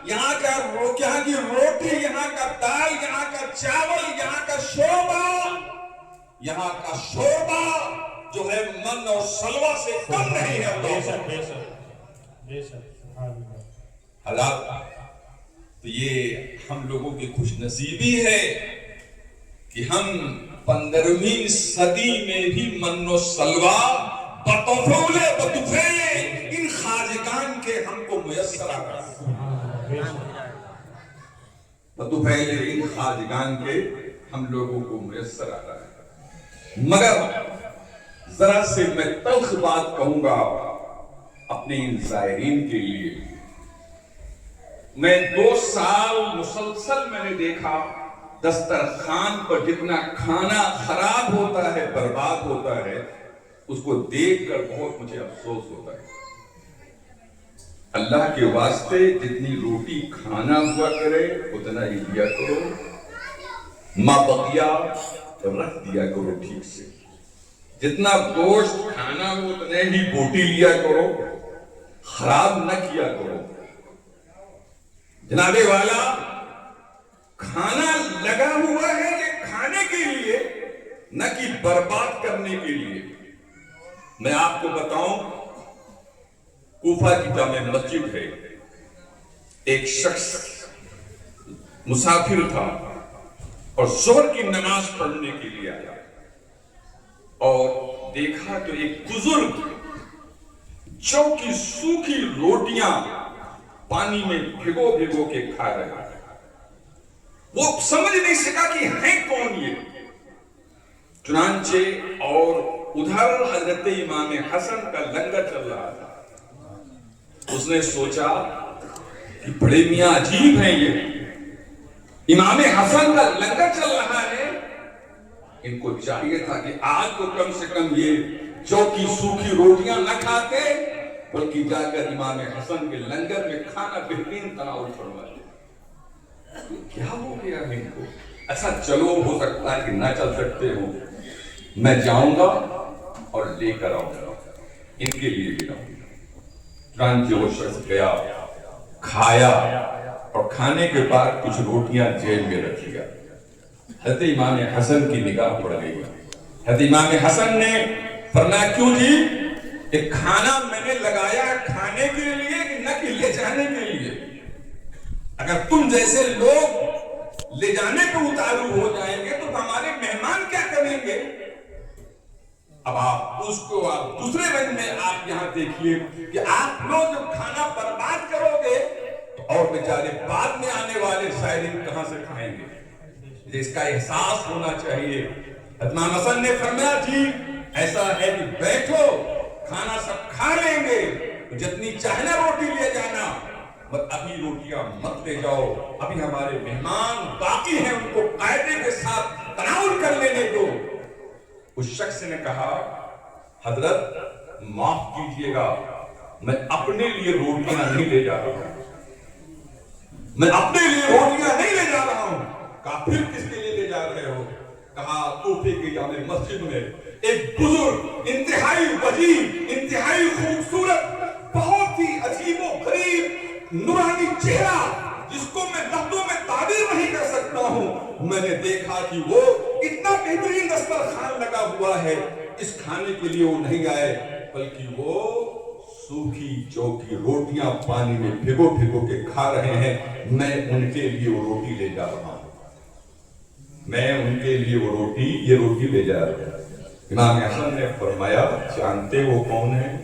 یہاں کی روٹی، یہاں کا دال، یہاں کا چاول، یہاں کا شوربہ جو ہے من اور سلوہ سے کم نہیں ہے. حالات تو یہ ہم لوگوں کی خوش نصیبی ہے کہ ہم 15ویں صدی میں بھی من و سلوہ بطفیل ان خواجگان کے ہم کو میسر آ رہا ہے. بطفیل ان خواجگان کے ہم لوگوں کو میسر آ رہا ہے. مگر ذرا سے میں تلخ بات کہوں گا اپنے ان زائرین کے لیے. میں 2 سال مسلسل میں نے دیکھا دسترخوان پر جتنا کھانا خراب ہوتا ہے، برباد ہوتا ہے، اس کو دیکھ کر بہت مجھے افسوس ہوتا ہے. اللہ کے واسطے جتنی روٹی کھانا ہوا کرے اتنا ہی دیا کرو، ماں بقیہ رکھ دیا کرو ٹھیک سے. جتنا گوشت کھانا ہو اتنے ہی بوٹی لیا کرو، خراب نہ کیا کرو. جناب والا کھانا لگا ہوا ہے کہ کھانے کے لیے نہ کہ برباد کرنے کے لیے. میں آپ کو بتاؤں، کوفہ کی جامع مسجد ہے، ایک شخص مسافر تھا اور ظہر کی نماز پڑھنے کے لیے آیا اور دیکھا تو ایک بزرگ جو کی سوکھی روٹیاں پانی میں بھگو کے کھا رہا ہے. وہ سمجھ نہیں سکا کہ ہیں کون یہ. چنانچہ اور ادھر حضرت امام حسن کا لنگر چل رہا تھا. اس نے سوچا کہ بڑے میاں عجیب ہیں یہ، امام حسن کا لنگر چل رہا ہے. ان کو چاہیے تھا کہ آج تو کم سے کم یہ جو کی سوکھی روٹیاں نہ کھاتے بلکہ جا کر امام حسن کے لنگر میں کھانا بہترین تناول فرمائے. کیا ہو گیا ان کو؟ اچھا چلو، ہو سکتا ہے کہ نہ چل سکتے ہو، میں جاؤں گا اور لے کر آؤں گا، ان کے لیے بھی لاؤں گا. چنانچہ وہ شخص گیا، کھایا اور کھانے کے بعد کچھ روٹیاں جیب میں رکھ لیا. حضرت امام حسن کی نگاہ پڑ گئی. حضرت امام حسن نے فرمایا کیوں جی، ایک کھانا میں نے لگایا کھانے کے لیے نہ کہ لے جانے کے لیے. اگر تم جیسے لوگ لے جانے پہ اتارو ہو جائیں گے تو ہمارے مہمان کیا کریں گے؟ اب آپ اس کو دوسرے رنگ میں آپ یہاں دیکھیے کہ آپ لوگ جب کھانا برباد کرو گے اور بیچارے بعد میں آنے والے سائرین کہاں سے کھائیں گے؟ اس کا احساس ہونا چاہیے. امام حسن نے فرمایا جی ایسا ہے کہ بیٹھو، کھانا سب کھا لیں گے، جتنی چاہنا روٹی لے جانا، بس ابھی روٹیاں مت لے جاؤ، ابھی ہمارے مہمان باقی ہیں، ان کو قاعدے کے ساتھ تناول کر لینے دو. اس شخص نے کہا حضرت معاف کیجئے گا، میں اپنے لیے روٹیاں نہیں لے جا رہا ہوں، میں اپنے لیے روٹیاں نہیں لے جا رہا ہوں. کہا پھر کس کے لیے لے جا رہے ہو؟ کہا کوفے کی جامع مسجد میں ایک بزرگ، انتہائی وجیہ، انتہائی خوبصورت، بہت ہی عجیب و غریب نورانی چہرہ جس کو میں لفظوں میں تعبیر نہیں کر سکتا ہوں، میں نے دیکھا کہ وہ اتنا بہترین دسترخوان لگا ہوا ہے. اس کھانے کے لیے وہ نہیں آئے بلکہ وہ سوکھی چوکی روٹیاں پانی میں بھگو کے کھا رہے ہیں. میں ان کے لیے وہ روٹی لے جا رہا ہوں، میں ان کے لیے وہ روٹی لے جا رہا ہوں. امام حسن نے فرمایا جانتے وہ کون ہیں؟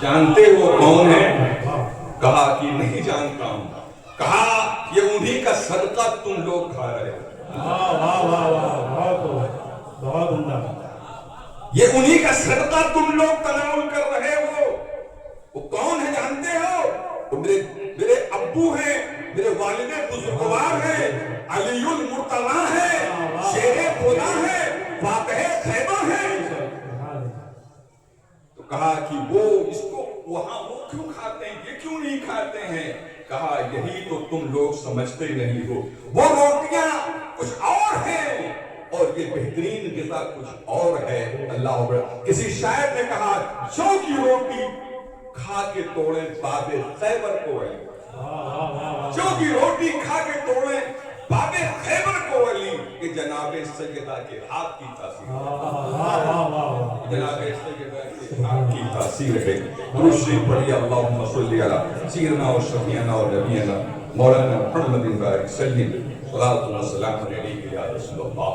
جانتے وہ کون ہیں؟ کہا کہ نہیں جانتا ہوں. کہا یہ انہی کا صدقہ تم لوگ کھا رہے ہو. بہت عمدہ. یہ انہی کا صدقہ تم لوگ تناول کر رہے ہو. وہ کون ہے جانتے ہو؟ وہ میرے ابو ہیں، میرے والد بزرگوار ہیں، علی المرتضیٰ ہیں، شیر خدا ہیں، فاتح خیبر ہیں. تو کہا کہ وہ اس کو وہاں وہ کیوں کھاتے ہیں، یہ کیوں نہیں کھاتے ہیں؟ کہا یہی تو تم لوگ سمجھتے نہیں ہو، وہ روٹیاں کچھ اور ہیں اور یہ بہترین غذا کچھ اور ہے. اللہ اکبر. کسی شاعر نے کہا جو کی روٹی کھا کے توڑے باب خیبر کو ہے. جو کی روٹی کھا کے توڑے باب خیبر کو ولی کہ جناب سیدہ کے ہاتھ کی تاثیر جناب سیدہ کے ہاتھ کی تاثیر ہے. درود شریف پڑھیے اللہم صلی علی سیدنا و شفیعنا و نبینا مولانا محمد بن سلیم صلاۃ و سلام علیہ یا رسول اللہ.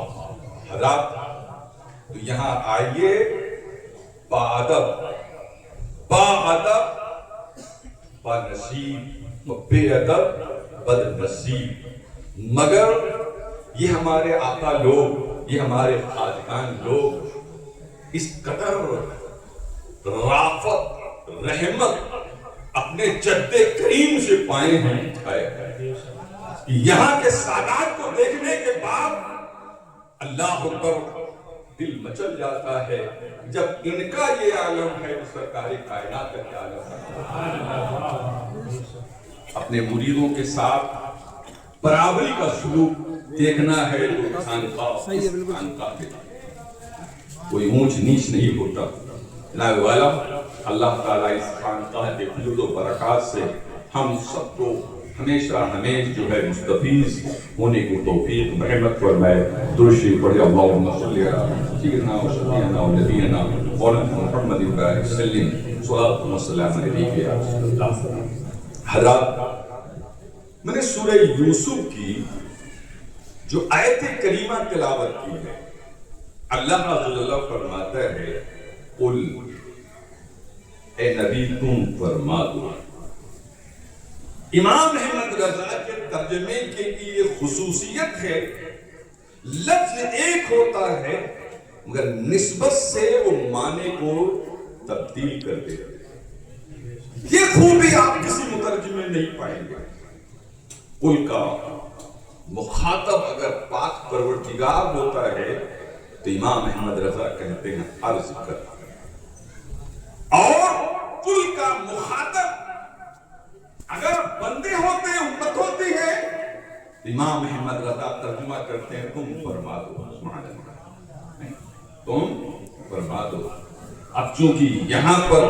حضرات تو یہاں آئیے باادب بانصیب بے ادب بد نصیب. مگر یہ ہمارے آقا لوگ یہ ہمارے خاجگان لوگ اس قدر رافت رحمت اپنے جد کریم سے پائے ہیں. یہاں کے سادات کو دیکھنے کے بعد اللہ اکبر دل مچل جاتا ہے. جب ان کا یہ عالم ہے تو سرکار کائنات کا کیا عالم ہے. اپنے مریدوں کے ساتھ برابری کا سلوک دیکھنا ہے تو خانقاہ کے کوئی اونچ نیچ نہیں ہوتا. جناب والا اللہ تعالیٰ اس خانقاہ کے فضل و برکات سے ہم سب کو ہمیشہ جو ہے مستفیض ہونے کو توفیق رحمت فرمائے. درود شریف پڑھے اللہم صلی علی سیدنا و شفیعنا و نبینا مولانا محمد بن سلیم صلاۃ و سلام علیہ یا رسول اللہ. حضرات میں نے سورہ یوسف کی جو آیت کریمہ تلاوت کی ہے اللہ عز و جل فرماتا ہے قل اے نبی تم فرما دو. امام احمد رضا کے ترجمے کی یہ خصوصیت ہے لفظ ایک ہوتا ہے مگر نسبت سے وہ معنی کو تبدیل کر دے. یہ خوبی آپ کسی مترجم میں نہیں پائیں گے. قل کا مخاطب اگر پاک پروردگار ہوتا ہے تو امام احمد رضا کہتے ہیں عرض کر. اور قل کا مخاطب اگر بندے ہوتے ہیں امت ہوتی ہے تو امام احمد رضا ترجمہ کرتے ہیں تم فرما دو. تم فرما دو. اب چونکہ یہاں پر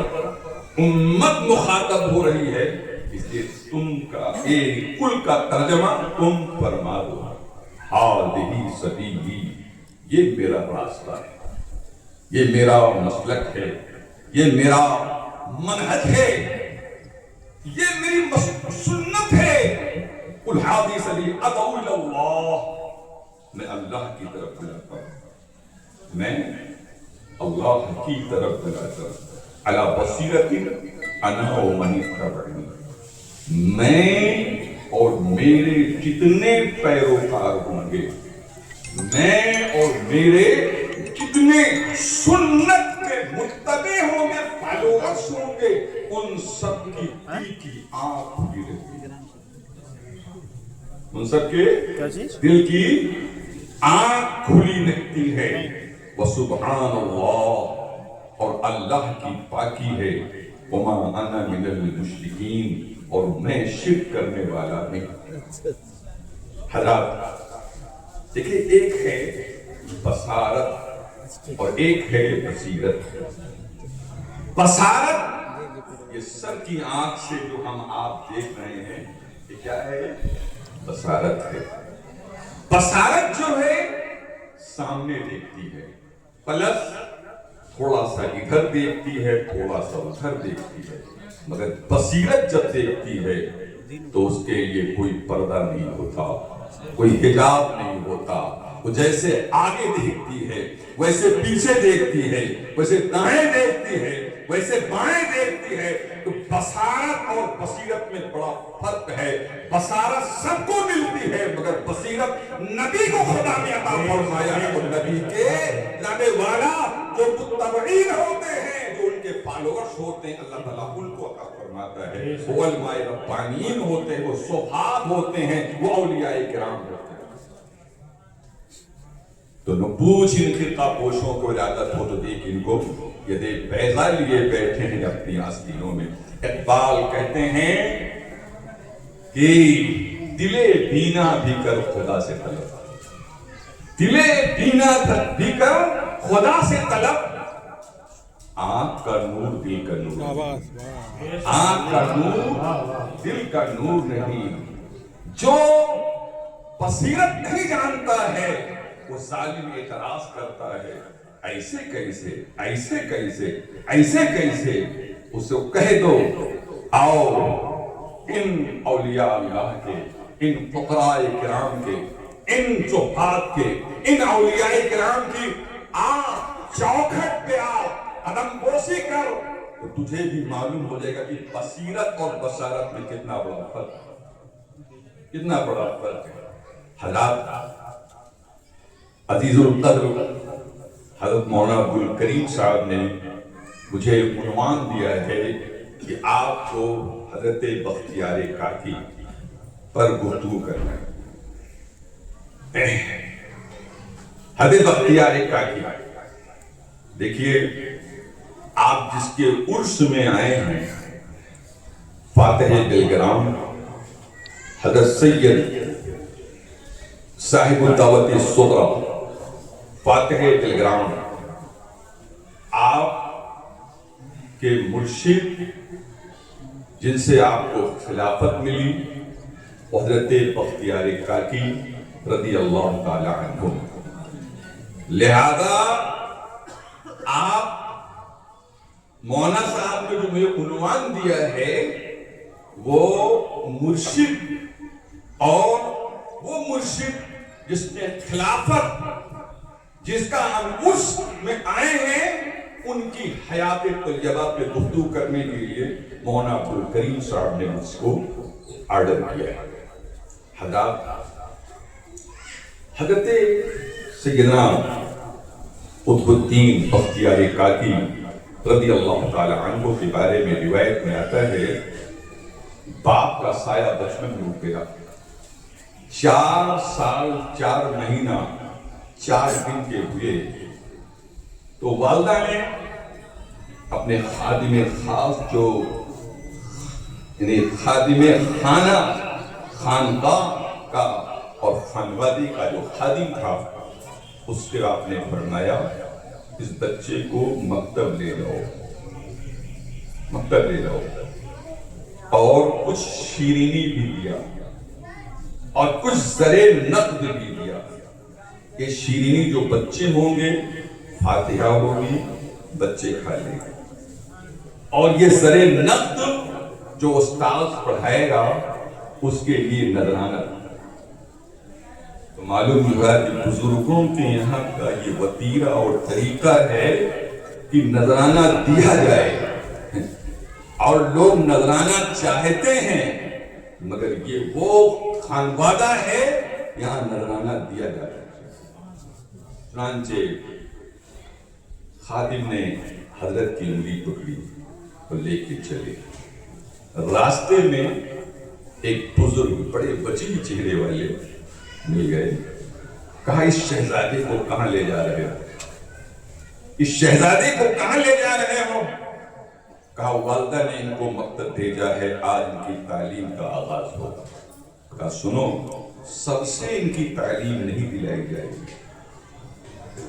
امت مخاطب ہو رہی ہے اس لیے تم کا کل کا ترجمہ تم فرما دو. ہذہ سبیلی یہ میرا راستہ ہے یہ میرا مسلک ہے یہ میرا منہج ہے یہ میری سنت ہے. قل ہذہ سبیلی ادعو الی اللہ میں اللہ کی طرف بلاتا ہوں میں اللہ کی طرف بلاتا ہوں. علی بصیرۃ انا ومن اتبعنی میں اور میرے جتنے پیروکار ہوں گے میں اور میرے جتنے سنت کے متبع ہوں گے فالوورز ہوں گے ان سب کی دل کی آنکھ کھلی رہتی ہے. ان سب کے دل کی آنکھ کھلی رہتی ہے. وسبحان اللہ اور اللہ کی پاکی ہے. وما انا من المشرکین اور میں شرک کرنے والا نہیں. حضرات دیکھیں ایک ہے بصارت اور ایک ہے بصیرت. بصارت یہ سر کی آنکھ سے جو ہم آپ دیکھ رہے ہیں یہ کیا ہے بصارت ہے. بصارت جو ہے سامنے دیکھتی ہے پلس تھوڑا سا ادھر دیکھتی ہے تھوڑا سا ادھر دیکھتی ہے. مگر بصیرت جب دیکھتی ہے تو اس کے لیے کوئی پردہ نہیں ہوتا کوئی حجاب نہیں ہوتا. وہ جیسے آگے دیکھتی ہے ویسے پیچھے دیکھتی ہے ویسے دائیں دیکھتی ہے ویسے بائیں دیکھتی ہے. تو بصارت اور بصیرت میں بڑا فرق ہے. بصارت سب کو ملتی ہے مگر بصیرت نبی کو خدا نے عطا فرمایا ہے. اور نبی کے لانے والا جو متبعین ہوتے ہیں جو ان کے فالوورز ہوتے ہیں اللہ تعالیٰ ان کو عطا فرماتا ہے. وہ علماء ربانیین ہوتے ہیں وہ صحاب ہوتے ہیں وہ اولیاء کرام ہوتے ہیں. تو نہ پوچھ ان خطہ پوشوں کو ارادت ہو تو دیکھ ان کو یہ دے بیضا لیے بیٹھے ہیں اپنی آستینوں میں. اقبال کہتے ہیں کہ دلے بینا بھی کر خدا سے طلب دلے بینا بھی کر خدا سے طلب آنکھ کا نور دل کا نور، آنکھ کا نور دل کا نور نہیں، جو بصیرت نہیں جانتا ہے وہ ظالم اعتراض کرتا ہے، ایسے کیسے ایسے کیسے ایسے کیسے، اسے کہہ دو آؤ ان اولیاء اللہ کے، ان فقراء کرام کے، ان زہاد کے، ان اولیاء کرام کی چوکھٹ پہ آ، قدم بوسی کر، تو تجھے بھی معلوم ہو جائے گا کہ بصیرت اور بصارت میں کتنا بڑا فرق ہے، کتنا بڑا فرق ہے۔ حضرات عزیز القدر حضرت مولانا عبدالکریم صاحب نے مجھے عنوان دیا ہے کہ آپ کو حضرت بختیار کاکی پر گفتگو کرنا ہے۔ حضرت بختیار کاکی، دیکھیے آپ جس کے عرس میں آئے ہیں، فاتح دلگرام حضرت سید صاحب الدعوت الصغریٰ فاتح دلگرام، آپ کے مرشد جن سے آپ کو خلافت ملی، حضرت بختیار کاکی رضی اللہ تعالی عنہ، لہذا آپ مولانا صاحب نے جو مجھے عنوان دیا ہے وہ مرشد، اور وہ مرشد جس نے خلافت، جس کا ہم اس میں آئے ہیں، ان کی حیات طیبہ پہ گفتگو کرنے کے لیے مولانا عبدالکریم صاحب نے مجھ کو آرڈر کیا ہے۔ حضرت سیدنا قطب الدین بختیار کاکی رضی اللہ تعالی عنہ کے بارے میں روایت میں آتا ہے، باپ کا سایہ بچپن میں اٹھ گیا، 4 سال 4 مہینہ 4 دن کے ہوئے تو والدہ نے اپنے خادم خاص، جو یعنی خادم خانہ، خانقاہ کا اور خانوادی کا جو خادم تھا، اس کے آپ نے فرمایا اس بچے کو مکتب لے جاؤ، مکتب لے جاؤ، اور کچھ شیرینی بھی دیا اور کچھ زر نقد بھی دیا، یہ شیرینی جو بچے ہوں گے فاتحہ ہوگی، بچے کھا لیں گے، اور یہ زر نقد جو استاذ پڑھائے گا اس کے لیے نذرانہ۔ تو معلوم ہوا کہ بزرگوں کے یہاں کا یہ وتیرہ اور طریقہ ہے کہ نذرانہ دیا جائے، اور لوگ نذرانہ چاہتے ہیں، مگر یہ وہ خانوادہ ہے یہاں نذرانہ دیا جائے۔ چنانچہ خادم نے حضرت کی انگلی پکڑی اور لے کے چلے، راستے میں ایک بزرگ بڑے وجیح چہرے والے مل گئے، کہا اس شہزادے کو کہاں لے جا رہے ہو؟ اس شہزادے کو کہاں لے جا رہے ہو؟ کہا والدہ نے ان کو مکتب بھیجا ہے، آج ان کی تعلیم کا آغاز ہوگا۔ کہا سنو، سب سے ان کی تعلیم نہیں دلائی جائے گی،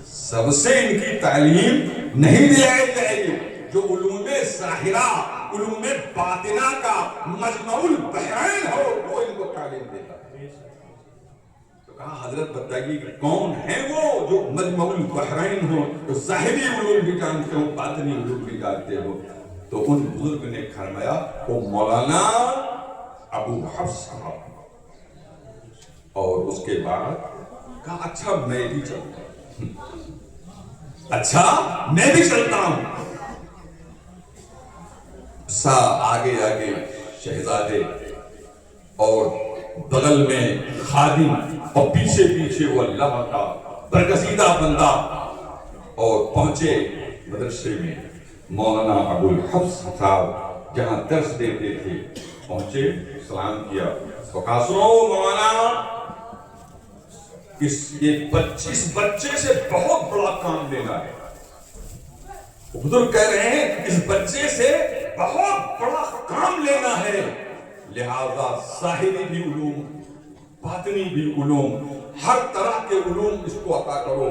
سب سے ان کی تعلیم نہیں دلائی جائے گی، جو علوم ظاہرہ، علوم باطنہ کا مجمع البحرین ہو وہ ان کو تعلیم دیتا ہے۔ تو کہا حضرت بتائیے کہ کون ہے وہ جو مجمع البحرین ہو، جو ظاہری علوم بھی جانتے ہو، باطنی علوم بھی جانتے ہو؟ تو ان بزرگ نے فرمایا وہ مولانا ابو حفص صاحب، اور اس کے بعد کہا اچھا میں بھی چلتا ہوں، اچھا میں بھی چلتا ہوں۔ آگے آگے شہزادے اور بغل میں خادم اور پیچھے پیچھے وہ اللہ کا برگزیدہ بندہ، اور پہنچے مدرسے میں۔ مولانا ابو الحفص صاحب جہاں درس دیتے تھے پہنچے، سلام کیا، تو کہا سنو مولانا، اس بچے سے بہت بڑا کام لینا ہے۔ بزرگ کہہ رہے ہیں اس بچے سے بہت بڑا کام لینا ہے، لہذا ظاہری بھی علوم، باطنی بھی علوم، ہر طرح کے علوم اس کو عطا کرو،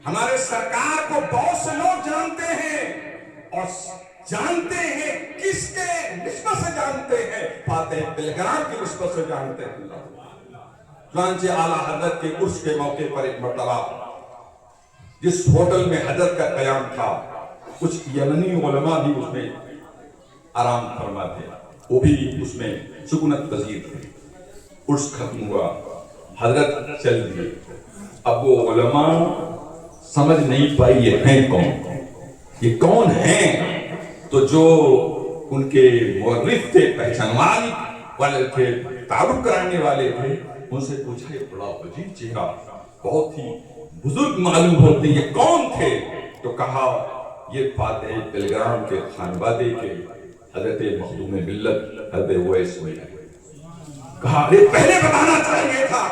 ہمارے سرکار کو بہت سے لوگ جانتے ہیں اور جانتے ہیں کس کے نسبت سے جانتے ہیں؟ فاتح بلگرام کی نسبت سے جانتے ہیں. چنانچہ اعلیٰ حضرت کے عرس کے موقع پر ایک مرتبہ جس ہوٹل میں حضرت کا قیام تھا کچھ یمنی علماء بھی اس میں آرام فرما تھے، وہ بھی اس میں سکونت پذیر تھے. عرس ختم ہوا، حضرت چل دیے. اب وہ علماء سمجھ نہیں پائی یہ ہیں کون، یہ کون ہیں؟ تو جو ان کے مورخ تھے، پہچانوانے والے تھے، تعارف کرانے والے تھے، ان سے پوچھا یہ بڑا عجیب چہرہ، بہت ہی بزرگ معلوم ہوتے، یہ کون تھے؟ تو کہا یہ فاتح بلگرام کے خانوادے کے حضرت مخدوم ملت حضرت اویس ہوئے. کہا یہ پہلے بتانا چاہیے تھا،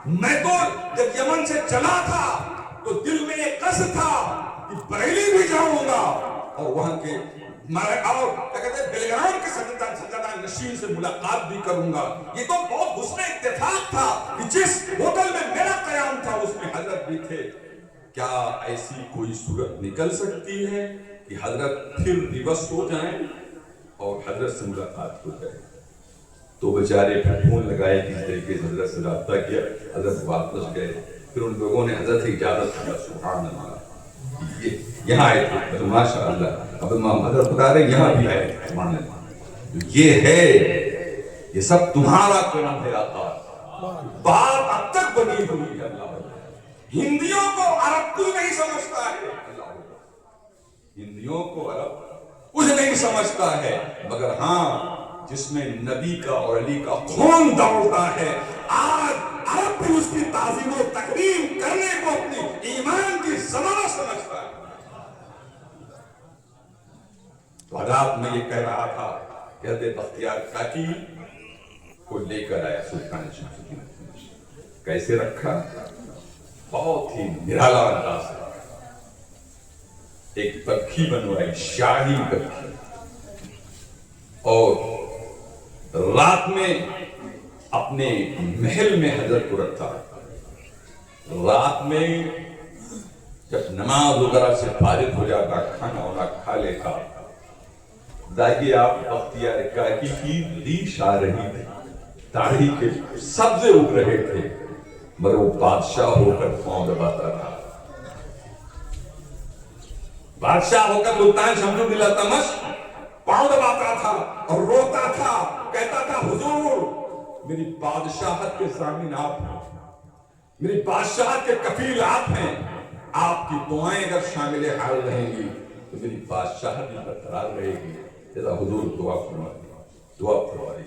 میں تو جب یمن سے چلا تھا تو دل میں ایک قصد تھا کہ بریلی بھی جاؤں گا اور وہاں کے اور کیا کہتے ہیں بلگرام کے سجدہ نشین سے ملاقات بھی کروں گا. یہ تو بہت حسن اتفاق تھا کہ جس ہوٹل میں میرا قیام تھا اس میں حضرت بھی تھے. کیا ایسی کوئی صورت نکل سکتی ہے کہ حضرت پھر ریورس ہو جائیں اور حضرت سے ملاقات ہو جائے؟ تو بیچارے پھر فون لگائے، کس طریقے سے حضرت سے رابطہ کیا، حضرت واپس گئے. پھر ان لوگوں نے حضرت سے اجازت دیا. سبحان اللہ، یہاں آئے تھے تو ماشاء اللہ اب امام حضرت بتا رہے یہاں بھی آئے تھے. سبحان اللہ، یہ ہے، یہ سب تمہارا کرم ہے آقا. بات اب تک بنی ہوئی ہے. اللہ ہندیوں کو عرب کچھ نہیں سمجھتا ہے، ہندیوں کو عرب کچھ نہیں سمجھتا ہے، مگر ہاں جس میں نبی کا اور علی کا خون دوڑتا ہے، آج عرب بھی اس کی تعظیم و تکریم کرنے کو اپنی ایمان کی ضمانت سمجھتا ہے. تو حضرات میں یہ کہہ رہا تھا کہ حضرت بختیار کاکی کو لے کر آیا سلطان شاہ الدین. کیسے رکھا؟ بہت ہی نرالا انداز ہے. ایک برکھی بنوائی، شاہی برکھی، اور رات میں اپنے محل میں حضرت کو رکھا. رات میں جب نماز وغیرہ سے فارغ ہو جاتا، کھانا وانا کھا لیتا، دائیے آپ بختیار کاکی کی ریش آ رہی تھی، داڑھی کے سبزے اگ رہے تھے، مگر وہ بادشاہ ہو کر پاؤں دباتا تھا. بادشاہ ہو کر ملتان شمس بلا تمش پاؤں دباتا تھا اور روتا تھا، کہتا تھا حضور میری بادشاہت کے ضامن آپ ہیں، میری بادشاہت کے کفیل آپ ہیں. آپ کی دعائیں اگر شامل حال رہیں گی تو میری بادشاہت بھی برقرار رہے گی. جیسا حضور دعا فرمائی.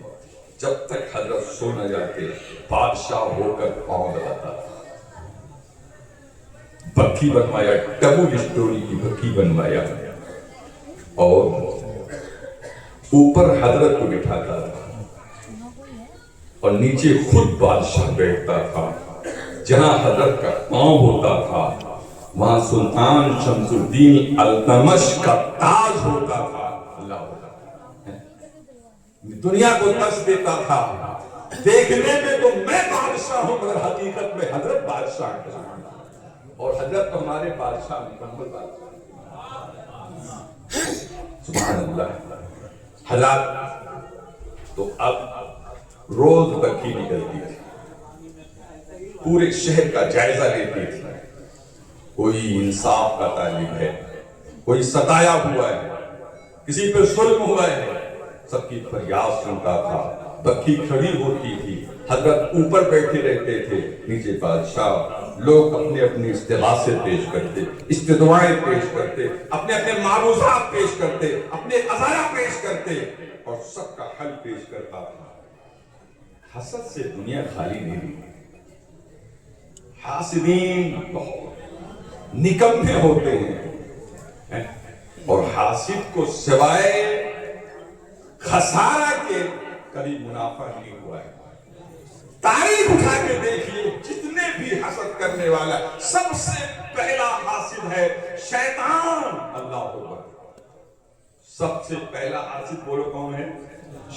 جب تک حضرت سو نہ جاتے بادشاہ ہو کر پاؤں دباتا تھا. بکھی بنوایا، ڈبل اسٹوری کی بکھی بنوایا، اور اوپر حضرت کو بٹھاتا تھا اور نیچے خود بادشاہ بیٹھتا تھا. جہاں حضرت کا پاؤں ہوتا تھا وہاں سلطان شمس الدین التمش کا تاج ہوتا تھا. اللہ دنیا کو تج دیتا تھا. دیکھنے میں تو میں بادشاہ ہوں مگر حقیقت میں حضرت بادشاہ ہے، اور حضرت تو ہمارے بادشاہ مکمل بادشاہ. سبحان اللہ. حضرات تو اب روز بکھی نکلتی تھی، پورے شہر کا جائزہ لیتی تھی. کوئی انصاف کا طالب ہے، کوئی ستایا ہوا ہے، کسی پر ظلم ہوا ہے، سب کی فریاد سنتا تھا. بکھی کھڑی ہوتی تھی، حضرت اوپر بیٹھے رہتے تھے، نیچے بادشاہ. لوگ اپنے اپنے استغاثے پیش کرتے، استدعائیں پیش کرتے، اپنے اپنے معروضات پیش کرتے، اپنے عزایا پیش کرتے، اور سب کا حل پیش کرتا تھا. حسد سے دنیا خالی نہیں ہوئی. حاسدین بہت نکمے ہوتے ہیں، اور حاسد کو سوائے خسارہ کے کبھی منافع نہیں ہوا ہے. تاریخ اٹھا کے دیکھیے، جتنے بھی حسد کرنے والا سب سے پہلا حاسد ہے شیطان. اللہ اکبر. سب سے پہلا حاسد بولو کون ہے؟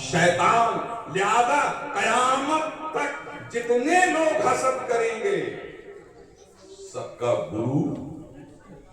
شیطان. لہذا قیامت تک جتنے لوگ حسد کریں گے سب کا گرو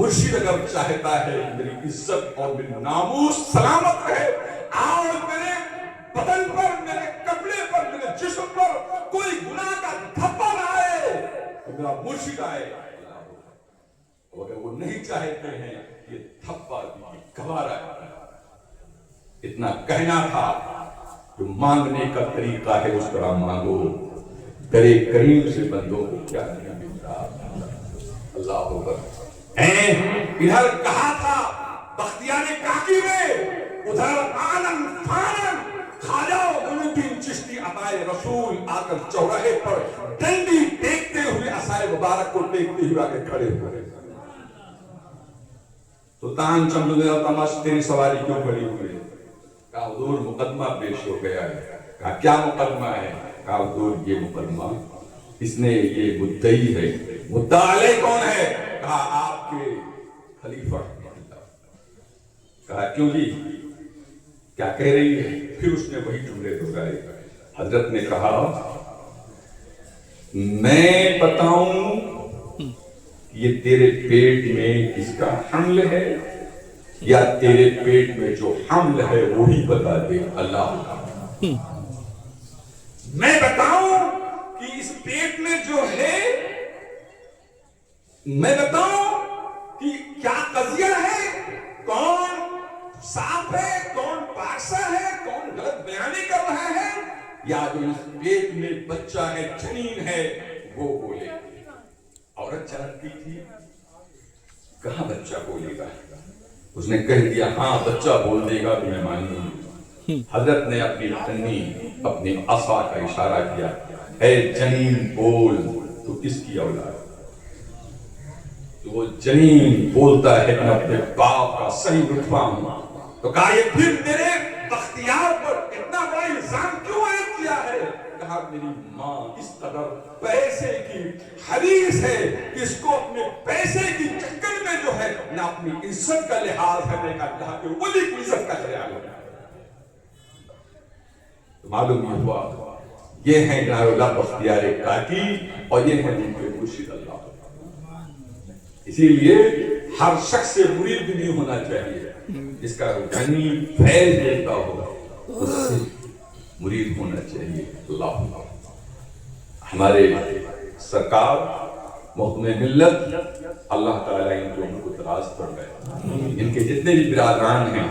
مرشد اگر چاہتا ہے میری عزت اور میری ناموس سلامت رہے، اور میرے بدن پر، میرے کپڑے پر، میرے جسم پر کوئی گناہ کا دھبا نہ آئے تو میرا مرشد آئے۔ اور اگر وہ نہیں چاہتے ہیں یہ دھبا گوارا ہے، اتنا کہنا تھا جو مانگنے کا طریقہ ہے اس طرح مانگو، درے کریم سے بندوں کو کیا نہیں ملتا۔ اللہ اکبر۔ ادھر کہا تھا بختیار کاکی میں، ادھر آنن فانن خواجہ معین الدین چشتی عطائے رسول آ کر چوراہے پر ڈنڈی ٹیکتے ہوئے عصائے مبارک کو ٹیکتے ہوئے آگے کھڑے ہوئے۔ سلطان شمس التمش تیری سواری کیوں کھڑی ہوئی؟ کہا حضور مقدمہ پیش ہو گیا ہے۔ کہا کیا مقدمہ ہے؟ کہا حضور یہ مقدمہ، اس نے یہ مدعی ہے، مدعا علیہ کون ہے؟ کہا آپ کے خلیفہ۔ کہا کیوں جی کیا کہہ رہی ہے؟ پھر اس نے وہی جملے دہرائے۔ حضرت نے کہا میں بتاؤں یہ تیرے پیٹ میں کس کا حمل ہے یا تیرے پیٹ میں جو حمل ہے وہی بتا دے؟ اللہ کا میں بتاؤں کہ اس پیٹ میں جو ہے، میں بتاؤں کہ کیا قضیہ ہے، کون صاف ہے، کون پاکسا ہے، کون غلط بیانی کر رہا ہے، یا جو اس پیٹ میں بچہ ہے، جنین ہے، وہ بولے۔ عورت جانتی تھی کہاں بچہ بولے گا، اس نے کہہ دیا ہاں بچہ بول دے گا تو میں مانوں گی۔ حضرت نے اپنی تنی اپنی عصا کا اشارہ کیا، اے جنین بول تو کس کی اولاد؟ تو وہ جنین بولتا ہے میں اپنے باپ کا صحیح رتبہ ہوں۔ تو کہا یہ پھر میرے بختیار پر اتنا بڑا الزام کیوں عائد کیا ہے؟ کہا میری ماں اس قدر پیسے کی حریص ہے کہ اس کو اپنے پیسے کی چکر میں جو ہے نہ اپنی عزت کا لحاظ ہے نہ اللہ کے ولی کی عزت کا خیال ہے۔ تو معلوم یہ ہوا یہ ہیں جناب اللہ بختیار کاکی اور یہ ہیں ان کے مرشد اللہ۔ اسی لیے ہر شخص سے مرید بھی نہیں ہونا چاہیے، جس کا روحانی فیض دیتا ہوگا اس سے مرید ہونا چاہیے۔ اللہ ہمارے سرکار محکم ملت اللہ تعالیٰ ان کو ان کو دراز پر گئے، ان کے جتنے بھی برادران ہیں،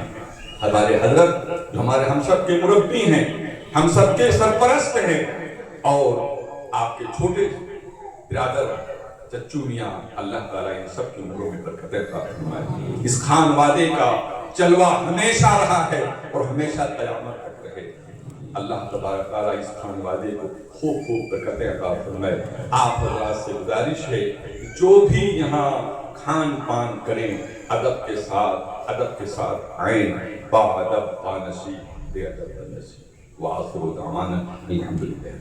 ہمارے حضرت جو ہمارے ہم سب کے مربی ہیں، ہم سب کے سرپرست ہیں، اور آپ کے چھوٹے برادر چچو میاں، اللہ تعالیٰ ان سب کی عمروں میں برکت عطا فرمائے۔ اس خان وادے کا جلوہ ہمیشہ رہا ہے اور ہمیشہ قیامت تک رہے۔ اللہ تبارک تعالیٰ اس خان وادے کو خوب خوب برکت عطا فرمائے۔ آپ حضرات سے گزارش ہے جو بھی یہاں کھان پان کریں ادب کے ساتھ آئیں، با ادب با نصیب، بے ادب با نصیب۔ وآخر دعوانا الحمدللہ۔